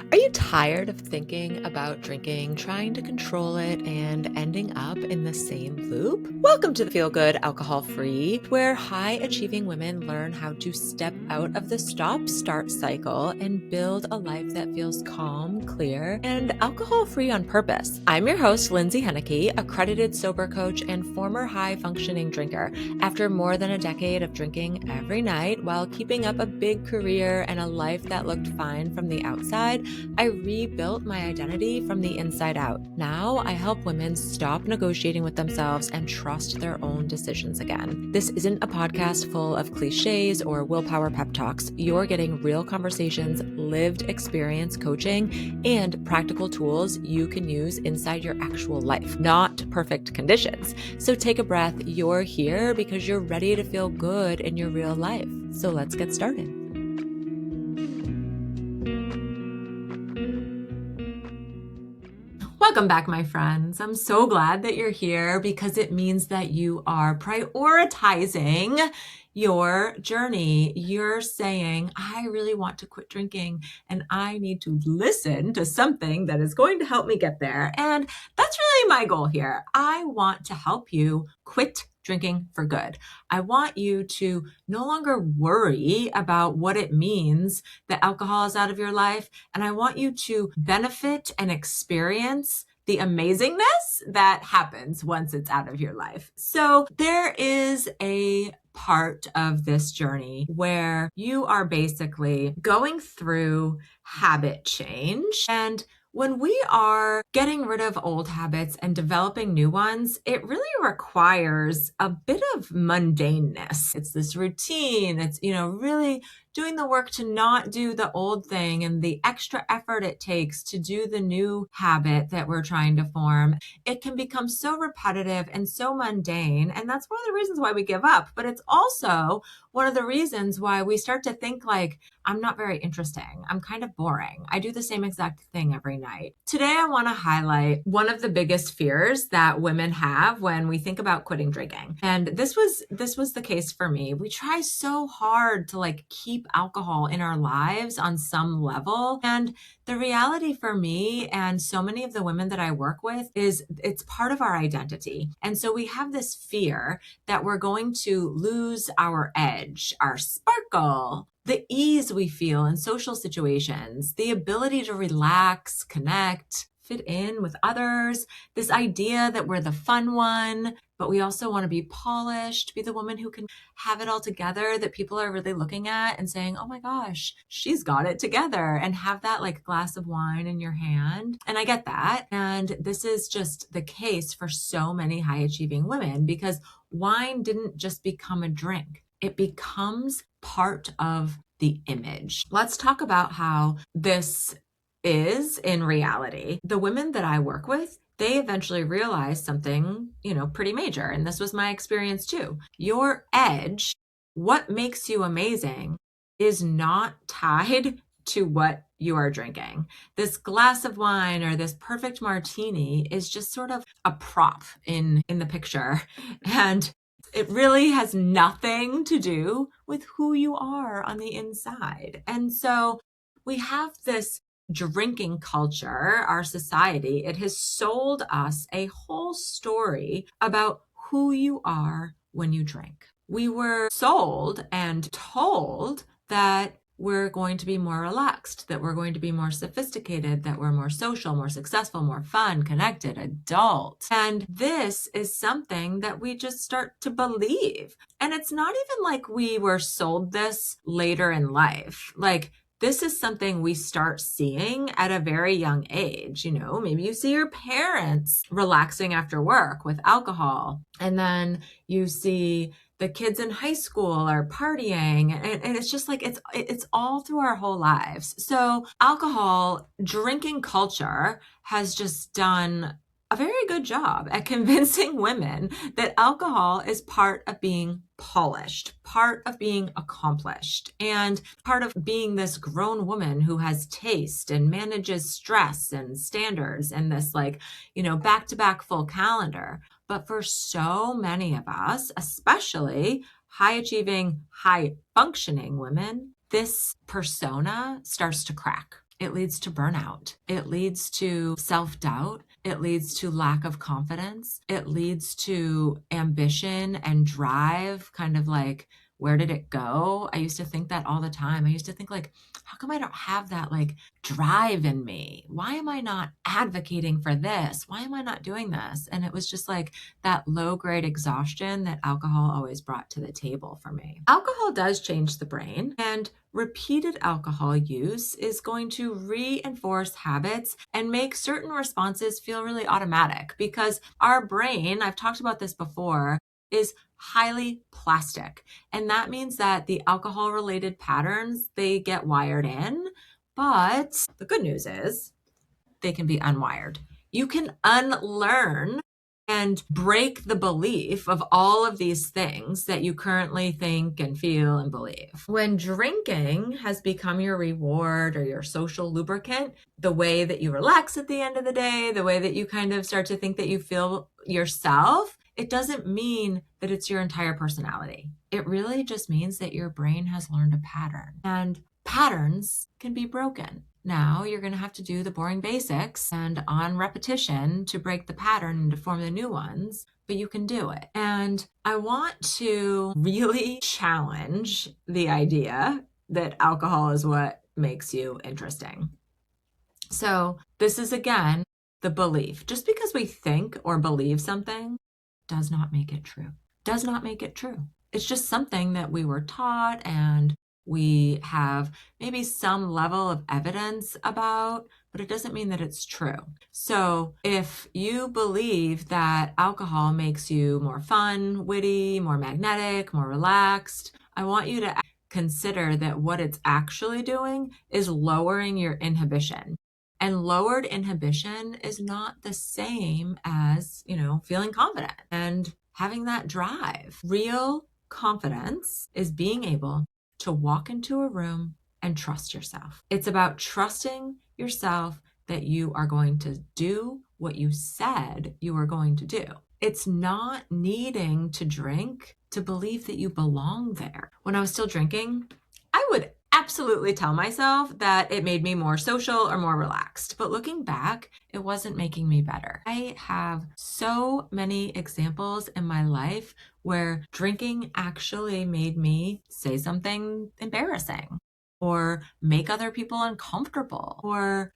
Are you tired of thinking about drinking, trying to control it, and ending up in the same loop? Welcome to the Feel Good Alcohol Free, where high achieving women learn how to step out of the stop start cycle and build a life that feels calm, clear, and alcohol free on purpose. I'm your host, Lindsay Henneke, accredited sober coach and former high functioning drinker. After more than a decade of drinking every night while keeping up a big career and a life that looked fine from the outside, I rebuilt my identity from the inside out. Now I help women stop negotiating with themselves and trust their own decisions again. This isn't a podcast full of cliches or willpower pep talks. You're getting real conversations, lived experience coaching, and practical tools you can use inside your actual life, not perfect conditions. So take a breath. You're here because you're ready to feel good in your real life. So let's get started. Welcome back, my friends. I'm so glad that you're here because it means that you are prioritizing your journey. You're saying, I really want to quit drinking and I need to listen to something that is going to help me get there. And that's really my goal here. I want to help you quit drinking for good. I want you to no longer worry about what it means that alcohol is out of your life. And I want you to benefit and experience the amazingness that happens once it's out of your life. So there is a part of this journey where you are basically going through habit change. And when we are getting rid of old habits and developing new ones, it really requires a bit of mundaneness. It's this routine. It's, really doing the work to not do the old thing and the extra effort it takes to do the new habit that we're trying to form. It can become so repetitive and so mundane. And that's one of the reasons why we give up. But it's also one of the reasons why we start to think like, I'm not very interesting. I'm kind of boring. I do the same exact thing every night. Today, I want to highlight one of the biggest fears that women have when we think about quitting drinking. And this was the case for me. We try so hard to keep alcohol in our lives on some level. And the reality for me and so many of the women that I work with is it's part of our identity. And so we have this fear that we're going to lose our edge, our sparkle, the ease we feel in social situations, the ability to relax, connect, fit in with others, this idea that we're the fun one, but we also want to be polished, be the woman who can have it all together, that people are really looking at and saying, oh my gosh, she's got it together, and have that glass of wine in your hand. And I get that. And this is just the case for so many high achieving women because wine didn't just become a drink. It becomes part of the image. Let's talk about how this is in reality. The women that I work with, they eventually realize something, pretty major. And this was my experience too. Your edge, what makes you amazing, is not tied to what you are drinking. This glass of wine or this perfect martini is just sort of a prop in the picture. And it really has nothing to do with who you are on the inside. And so we have this drinking culture, our society, it has sold us a whole story about who you are when you drink. We were sold and told that we're going to be more relaxed, that we're going to be more sophisticated, that we're more social, more successful, more fun, connected, adult. And this is something that we just start to believe. And it's not even like we were sold this later in life. This is something we start seeing at a very young age. Maybe you see your parents relaxing after work with alcohol, and then you see the kids in high school are partying, and it's just it's all through our whole lives. So alcohol, drinking culture has just done a very good job at convincing women that alcohol is part of being polished, part of being accomplished, and part of being this grown woman who has taste and manages stress and standards and this back-to-back full calendar. But for so many of us, especially high achieving, high functioning women, this persona starts to crack. It leads to burnout. It leads to self-doubt. It leads to lack of confidence. It leads to ambition and drive, kind of like, where did it go? I used to think that all the time. I used to think like, how come I don't have that like drive in me? Why am I not advocating for this? Why am I not doing this? And it was just like that low grade exhaustion that alcohol always brought to the table for me. Alcohol does change the brain, and repeated alcohol use is going to reinforce habits and make certain responses feel really automatic, because our brain, I've talked about this before, is highly plastic. And that means that the alcohol related patterns, they get wired in, but the good news is they can be unwired. You can unlearn and break the belief of all of these things that you currently think and feel and believe. When drinking has become your reward or your social lubricant, the way that you relax at the end of the day, the way that you kind of start to think that you feel yourself, it doesn't mean that it's your entire personality. It really just means that your brain has learned a pattern, and patterns can be broken. Now you're going to have to do the boring basics and on repetition to break the pattern and to form the new ones, but you can do it. And I want to really challenge the idea that alcohol is what makes you interesting. So this is, again, the belief. Just because we think or believe something does not make it true. Does not make it true. It's just something that we were taught and we have maybe some level of evidence about, but it doesn't mean that it's true. So if you believe that alcohol makes you more fun, witty, more magnetic, more relaxed, I want you to consider that what it's actually doing is lowering your inhibition. And lowered inhibition is not the same as, feeling confident and having that drive. Real confidence is being able to walk into a room and trust yourself. It's about trusting yourself that you are going to do what you said you were going to do. It's not needing to drink to believe that you belong there. When I was still drinking, I would absolutely tell myself that it made me more social or more relaxed. But looking back, it wasn't making me better. I have so many examples in my life where drinking actually made me say something embarrassing or make other people uncomfortable or,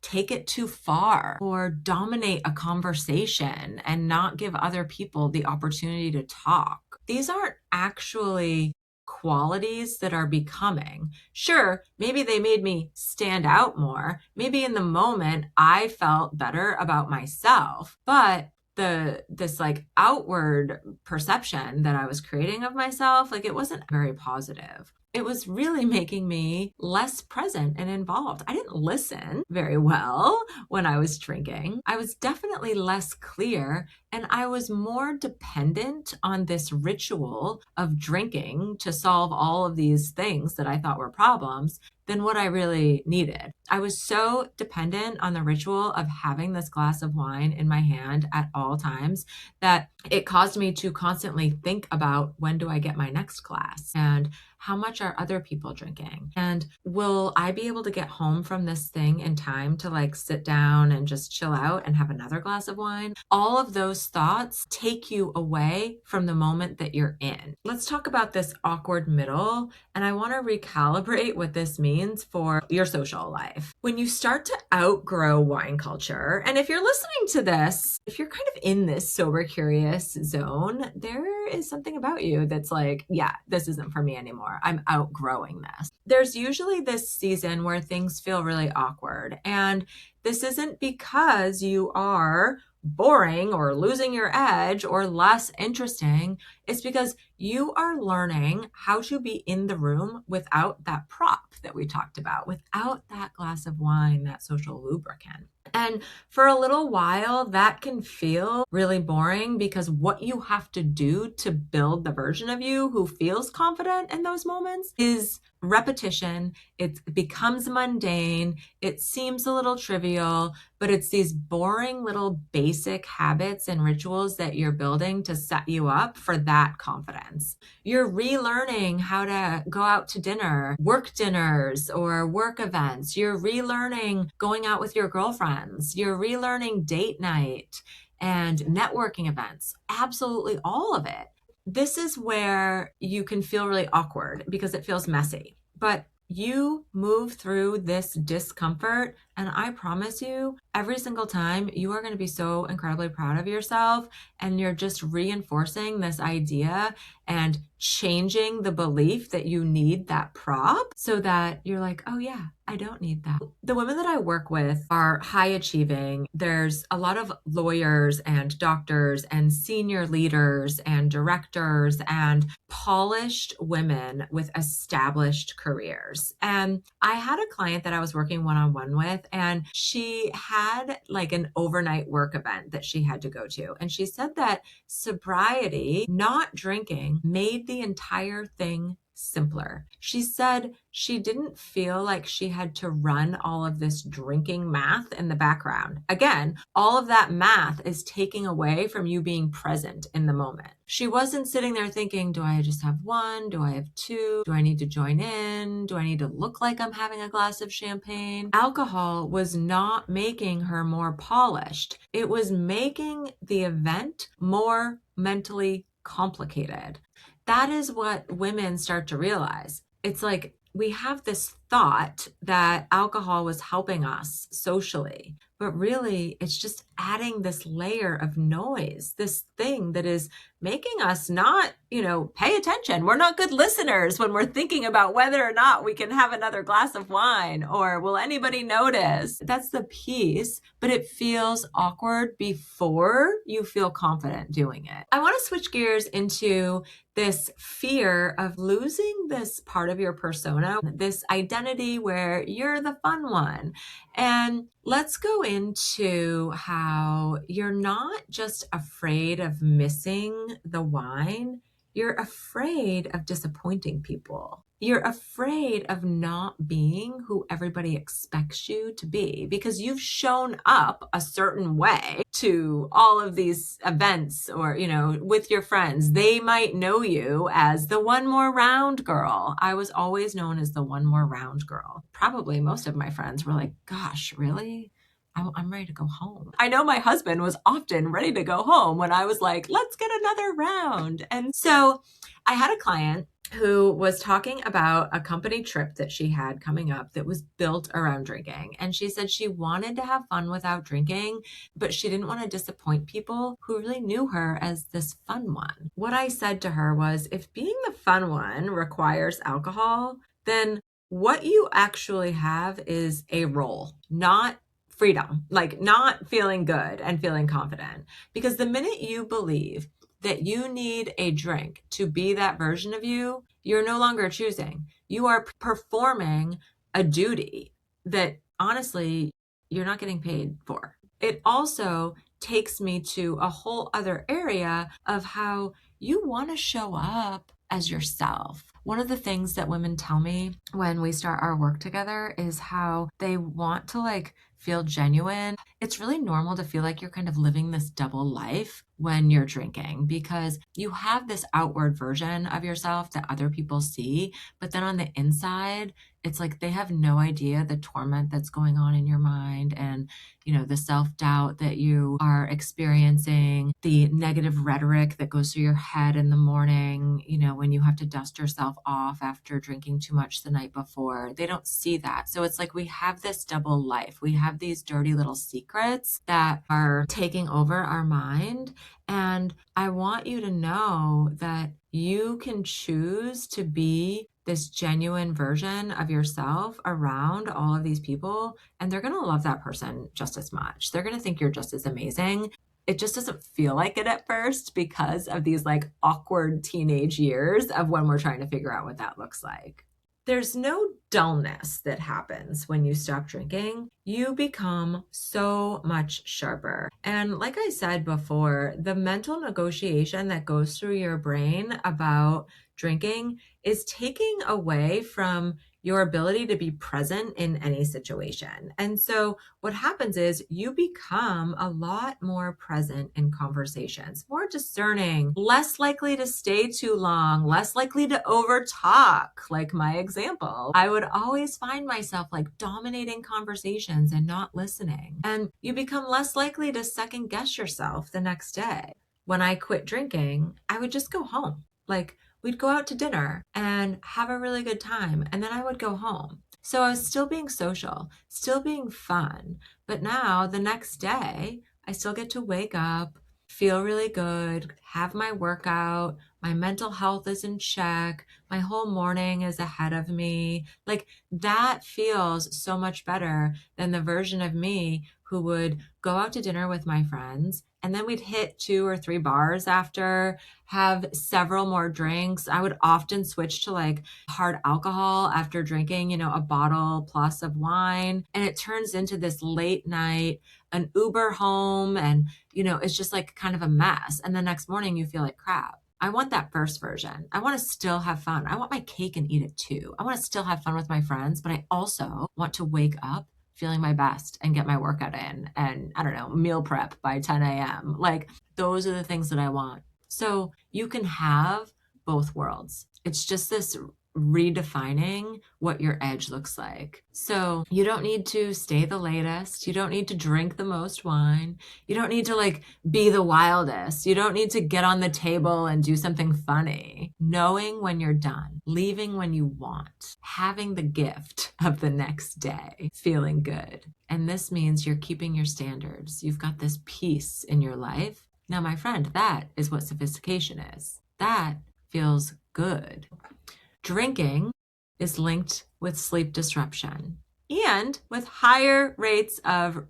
take it too far or dominate a conversation and not give other people the opportunity to talk. These aren't actually qualities that are becoming. Sure, maybe they made me stand out more. Maybe in the moment I felt better about myself, but this like outward perception that I was creating of myself, like it wasn't very positive. It was really making me less present and involved. I didn't listen very well when I was drinking. I was definitely less clear, and I was more dependent on this ritual of drinking to solve all of these things that I thought were problems than what I really needed. I was so dependent on the ritual of having this glass of wine in my hand at all times that it caused me to constantly think about, when do I get my next glass? And how much are other people drinking? And will I be able to get home from this thing in time to like sit down and just chill out and have another glass of wine? All of those thoughts take you away from the moment that you're in. Let's talk about this awkward middle. And I want to recalibrate what this means for your social life. When you start to outgrow wine culture, and if you're listening to this, if you're kind of in this sober curious zone, there is something about you that's like, yeah, this isn't for me anymore. I'm outgrowing this. There's usually this season where things feel really awkward. And this isn't because you are boring or losing your edge or less interesting. It's because you are learning how to be in the room without that prop that we talked about, without that glass of wine, that social lubricant. And for a little while, that can feel really boring because what you have to do to build the version of you who feels confident in those moments is repetition. It becomes mundane. It seems a little trivial, but it's these boring little basic habits and rituals that you're building to set you up for that confidence. You're relearning how to go out to dinner, work dinner, dinners or work events. You're relearning going out with your girlfriends. You're relearning date night and networking events. Absolutely all of it. This is where you can feel really awkward because it feels messy. But you move through this discomfort, and I promise you, every single time you are going to be so incredibly proud of yourself, and you're just reinforcing this idea and changing the belief that you need that prop so that you're like, oh yeah, I don't need that. The women that I work with are high achieving. There's a lot of lawyers and doctors and senior leaders and directors and polished women with established careers. And I had a client that I was working one-on-one with, and she had like an overnight work event that she had to go to. And she said that sobriety, not drinking, made the entire thing simpler. She said she didn't feel like she had to run all of this drinking math in the background. Again, all of that math is taking away from you being present in the moment. She wasn't sitting there thinking, do I just have one? Do I have two? Do I need to join in? Do I need to look like I'm having a glass of champagne? Alcohol was not making her more polished. It was making the event more mentally complicated. That is what women start to realize. It's like we have this thought that alcohol was helping us socially, but really it's just adding this layer of noise, this thing that is making us not, pay attention. We're not good listeners when we're thinking about whether or not we can have another glass of wine or will anybody notice. That's the piece, but it feels awkward before you feel confident doing it. I want to switch gears into this fear of losing this part of your persona, this identity where you're the fun one. And let's go into how you're not just afraid of missing the wine, you're afraid of disappointing people. You're afraid of not being who everybody expects you to be because you've shown up a certain way to all of these events or, with your friends. They might know you as the one more round girl. I was always known as the one more round girl. Probably most of my friends were like, gosh, really? I'm ready to go home. I know my husband was often ready to go home when I was like, let's get another round. And so I had a client who was talking about a company trip that she had coming up that was built around drinking. And she said she wanted to have fun without drinking, but she didn't want to disappoint people who really knew her as this fun one. What I said to her was, if being the fun one requires alcohol, then what you actually have is a role, not freedom, like not feeling good and feeling confident. Because the minute you believe that you need a drink to be that version of you, you're no longer choosing. You are performing a duty that honestly, you're not getting paid for. It also takes me to a whole other area of how you want to show up as yourself. One of the things that women tell me when we start our work together is how they want to feel genuine. It's really normal to feel like you're kind of living this double life when you're drinking because you have this outward version of yourself that other people see, but then on the inside, it's like they have no idea the torment that's going on in your mind and, the self-doubt that you are experiencing, the negative rhetoric that goes through your head in the morning, when you have to dust yourself off after drinking too much the night before. They don't see that. So it's like we have this double life. We have these dirty little secrets that are taking over our mind. And I want you to know that you can choose to be this genuine version of yourself around all of these people, and they're going to love that person just as much. They're going to think you're just as amazing. It just doesn't feel like it at first because of these awkward teenage years of when we're trying to figure out what that looks like. There's no dullness that happens when you stop drinking. You become so much sharper. And like I said before, the mental negotiation that goes through your brain about drinking is taking away from your ability to be present in any situation. And so what happens is you become a lot more present in conversations, more discerning, less likely to stay too long, less likely to overtalk, like my example. I would always find myself like dominating conversations and not listening. And you become less likely to second guess yourself the next day. When I quit drinking, I would just go home. Like, we'd go out to dinner and have a really good time, and then I would go home. So I was still being social, still being fun. But now the next day, I still get to wake up, feel really good, have my workout, my mental health is in check, my whole morning is ahead of me. Like, that feels so much better than the version of me who would go out to dinner with my friends, and then we'd hit 2 or 3 bars after, have several more drinks. I would often switch to like hard alcohol after drinking, a bottle plus of wine. And it turns into this late night, an Uber home, and, it's just like kind of a mess. And the next morning you feel like crap. I want that first version. I want to still have fun. I want my cake and eat it too. I want to still have fun with my friends, but I also want to wake up feeling my best and get my workout in and, I don't know, meal prep by 10 a.m. Like, those are the things that I want. So you can have both worlds. It's just this redefining what your edge looks like. So you don't need to stay the latest. You don't need to drink the most wine. You don't need to like be the wildest. You don't need to get on the table and do something funny. Knowing when you're done, leaving when you want, having the gift of the next day, feeling good. And this means you're keeping your standards. You've got this peace in your life. Now, my friend, that is what sophistication is. That feels good. Drinking is linked with sleep disruption and with higher rates of,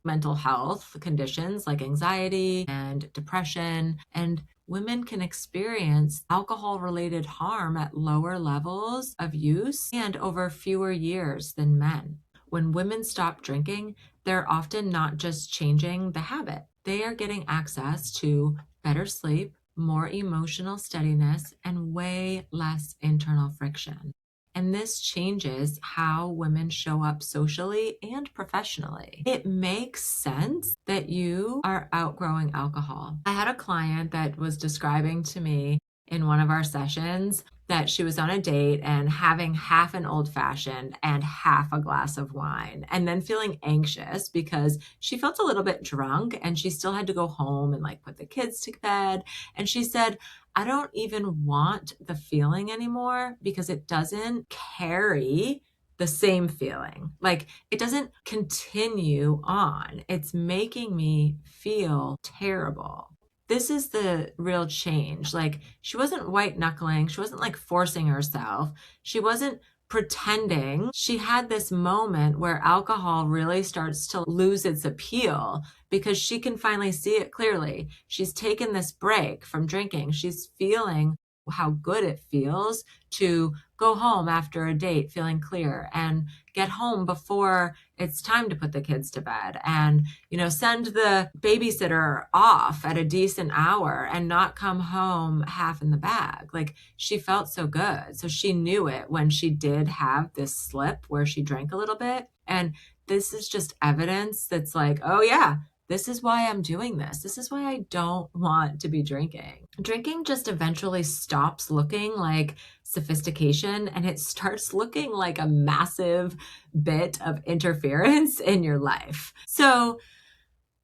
mental health conditions like anxiety and depression. And women can experience alcohol-related harm at lower levels of use and over fewer years than men. When women stop drinking, they're often not just changing the habit. They are getting access to better sleep, more emotional steadiness, and way less internal friction. And this changes how women show up socially and professionally. It makes sense that you are outgrowing alcohol. I had a client that was describing to me in one of our sessions that she was on a date and having half an old fashioned and half a glass of wine, and then feeling anxious because she felt a little bit drunk and she still had to go home and like put the kids to bed. And she said, I don't even want the feeling anymore because it doesn't carry the same feeling. Like, it doesn't continue on. It's making me feel terrible. This is the real change. Like, she wasn't white knuckling. She wasn't like forcing herself. She wasn't pretending. She had this moment where alcohol really starts to lose its appeal because she can finally see it clearly. She's taken this break from drinking. She's feeling how good it feels to go home after a date feeling clear and get home before it's time to put the kids to bed and, send the babysitter off at a decent hour and not come home half in the bag. Like, she felt so good. So she knew it when she did have this slip where she drank a little bit. And this is just evidence that's like, oh yeah, this is why I'm doing this. This is why I don't want to be drinking. Drinking just eventually stops looking like sophistication and it starts looking like a massive bit of interference in your life. So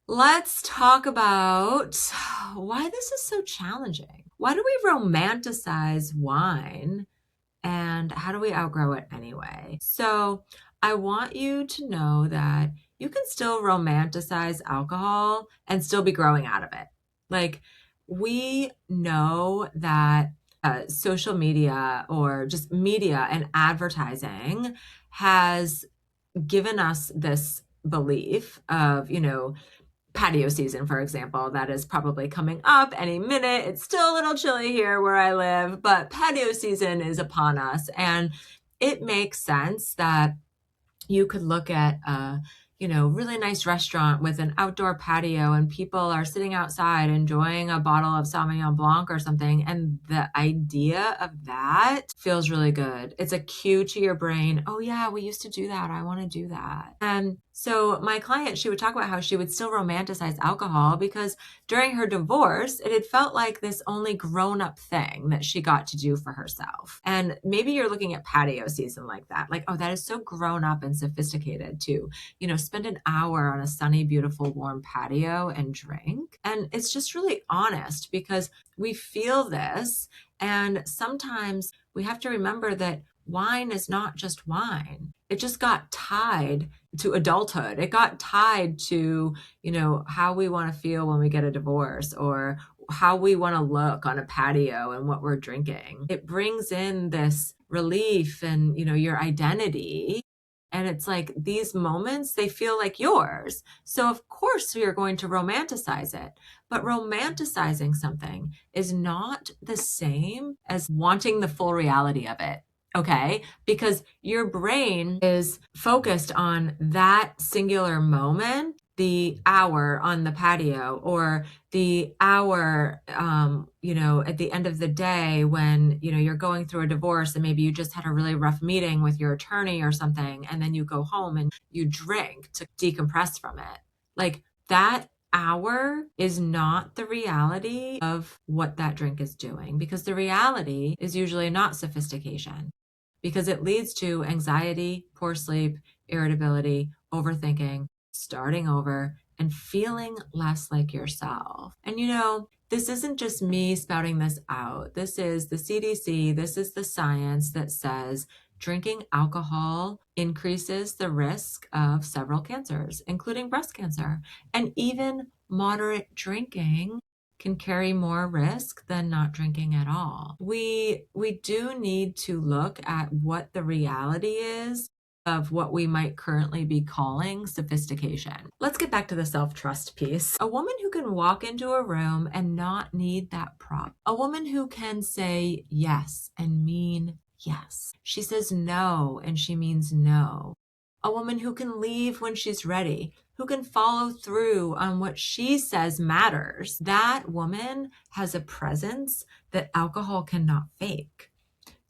let's talk about why this is so challenging. Why do we romanticize wine and how do we outgrow it anyway? So I want you to know that you can still romanticize alcohol and still be growing out of it. Like, we know that social media or just media and advertising has given us this belief of, patio season, for example, that is probably coming up any minute. It's still a little chilly here where I live, but patio season is upon us. And it makes sense that you could look at a really nice restaurant with an outdoor patio and people are sitting outside enjoying a bottle of Sauvignon Blanc or something. And the idea of that feels really good. It's a cue to your brain. Oh yeah, we used to do that. I want to do that. And so my client, she would talk about how she would still romanticize alcohol because during her divorce, it had felt like this only grown-up thing that she got to do for herself. And maybe you're looking at patio season like that. Like, oh, that is so grown up and sophisticated to, spend an hour on a sunny, beautiful, warm patio and drink. And it's just really honest because we feel this. And sometimes we have to remember that wine is not just wine. It just got tied to adulthood. It got tied to, how we want to feel when we get a divorce or how we want to look on a patio and what we're drinking. It brings in this relief and, your identity. And it's like these moments, they feel like yours. So of course you're going to romanticize it. But romanticizing something is not the same as wanting the full reality of it. Okay? Because your brain is focused on that singular moment, the hour on the patio or the hour, at the end of the day when, you're going through a divorce and maybe you just had a really rough meeting with your attorney or something. And then you go home and you drink to decompress from it. Like that hour is not the reality of what that drink is doing because the reality is usually not sophistication because it leads to anxiety, poor sleep, irritability, overthinking, starting over, and feeling less like yourself. And this isn't just me spouting this out. This is the CDC. This is the science that says drinking alcohol increases the risk of several cancers, including breast cancer. And even moderate drinking can carry more risk than not drinking at all. We do need to look at what the reality is of what we might currently be calling sophistication. Let's get back to the self-trust piece. A woman who can walk into a room and not need that prop. A woman who can say yes and mean yes. She says no and she means no. A woman who can leave when she's ready, who can follow through on what she says matters. That woman has a presence that alcohol cannot fake.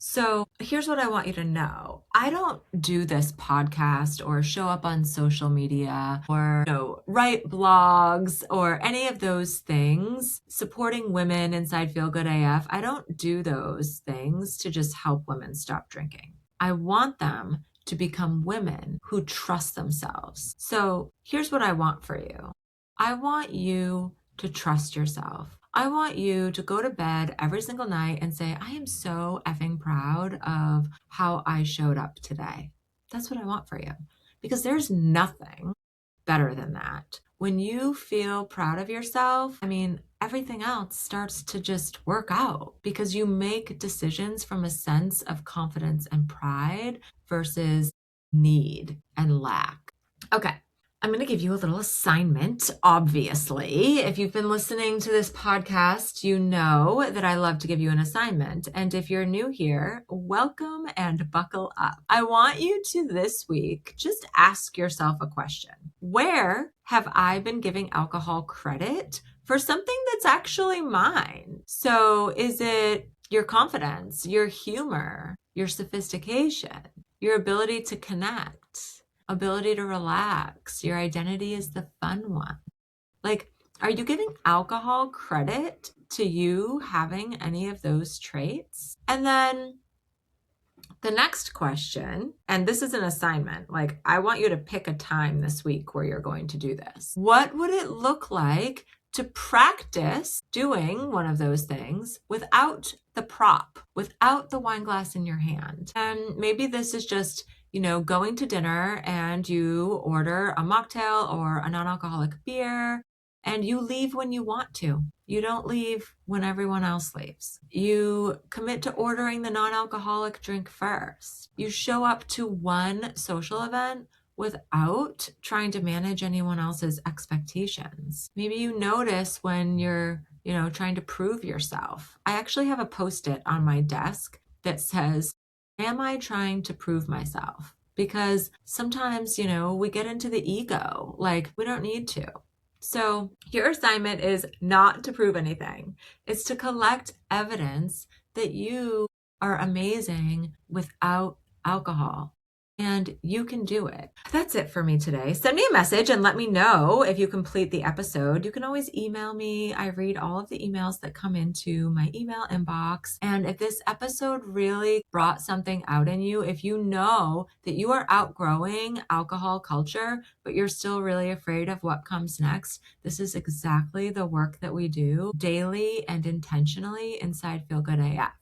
So here's what I want you to know. I don't do this podcast or show up on social media or write blogs or any of those things supporting women inside Feel Good AF. I don't do those things to just help women stop drinking. I want them to become women who trust themselves. So here's what I want for you. I want you to trust yourself. I want you to go to bed every single night and say, I am so effing proud of how I showed up today. That's what I want for you because there's nothing better than that. When you feel proud of yourself, everything else starts to just work out because you make decisions from a sense of confidence and pride versus need and lack. Okay. I'm going to give you a little assignment, obviously. If you've been listening to this podcast, you know that I love to give you an assignment. And if you're new here, welcome and buckle up. I want you to this week just ask yourself a question. Where have I been giving alcohol credit for something that's actually mine? So is it your confidence, your humor, your sophistication, your ability to connect? Ability to relax. Your identity is the fun one. Like, are you giving alcohol credit to you having any of those traits? And then the next question, and this is an assignment, like I want you to pick a time this week where you're going to do this. What would it look like to practice doing one of those things without the prop, without the wine glass in your hand? And maybe this is just going to dinner and you order a mocktail or a non-alcoholic beer and you leave when you want to. You don't leave when everyone else leaves. You commit to ordering the non-alcoholic drink first. You show up to one social event without trying to manage anyone else's expectations. Maybe you notice when you're, trying to prove yourself. I actually have a Post-it on my desk that says, am I trying to prove myself? because sometimes, we get into the ego, like we don't need to. So your assignment is not to prove anything. It's to collect evidence that you are amazing without alcohol. And you can do it. That's it for me today. Send me a message and let me know if you complete the episode. You can always email me. I read all of the emails that come into my email inbox. And if this episode really brought something out in you, if you know that you are outgrowing alcohol culture, but you're still really afraid of what comes next, this is exactly the work that we do daily and intentionally inside Feel Good AF.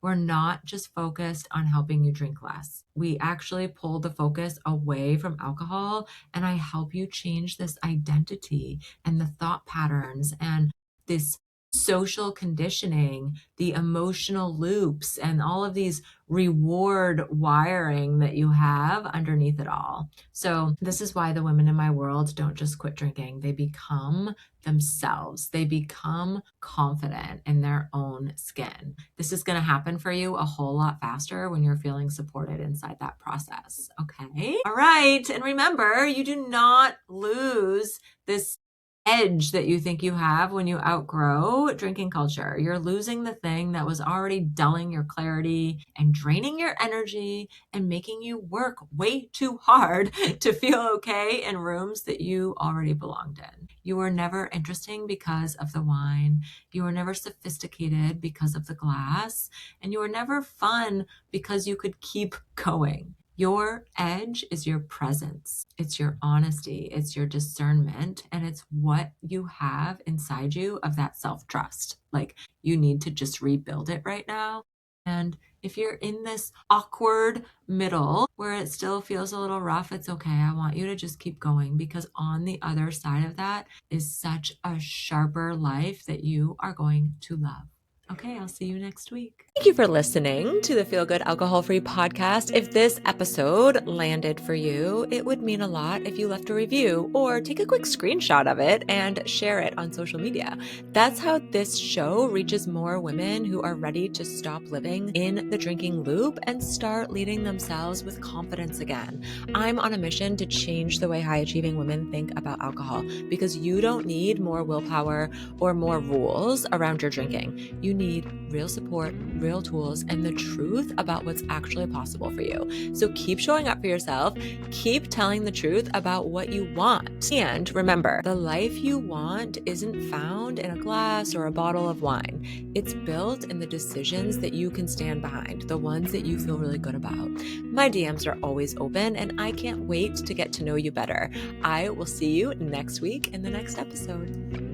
We're not just focused on helping you drink less. We actually pull the focus away from alcohol, and I help you change this identity and the thought patterns and this social conditioning, the emotional loops, and all of these reward wiring that you have underneath it all. So this is why the women in my world don't just quit drinking. They become themselves. They become confident in their own skin. This is going to happen for you a whole lot faster when you're feeling supported inside that process. Okay. All right. And remember, you do not lose this edge that you think you have when you outgrow drinking culture. You're losing the thing that was already dulling your clarity and draining your energy and making you work way too hard to feel okay in rooms that you already belonged in. You were never interesting because of the wine. You were never sophisticated because of the glass. And you were never fun because you could keep going. Your edge is your presence. It's your honesty. It's your discernment. And it's what you have inside you of that self-trust. Like you need to just rebuild it right now. And if you're in this awkward middle where it still feels a little rough, it's okay. I want you to just keep going because on the other side of that is such a sharper life that you are going to love. Okay, I'll see you next week. Thank you for listening to the Feel Good Alcohol Free podcast. If this episode landed for you, it would mean a lot if you left a review or take a quick screenshot of it and share it on social media. That's how this show reaches more women who are ready to stop living in the drinking loop and start leading themselves with confidence again. I'm on a mission to change the way high-achieving women think about alcohol because you don't need more willpower or more rules around your drinking. You need real support, real tools, and the truth about what's actually possible for you. So keep showing up for yourself. Keep telling the truth about what you want. And remember, the life you want isn't found in a glass or a bottle of wine. It's built in the decisions that you can stand behind, the ones that you feel really good about. My DMs are always open, and I can't wait to get to know you better. I will see you next week in the next episode.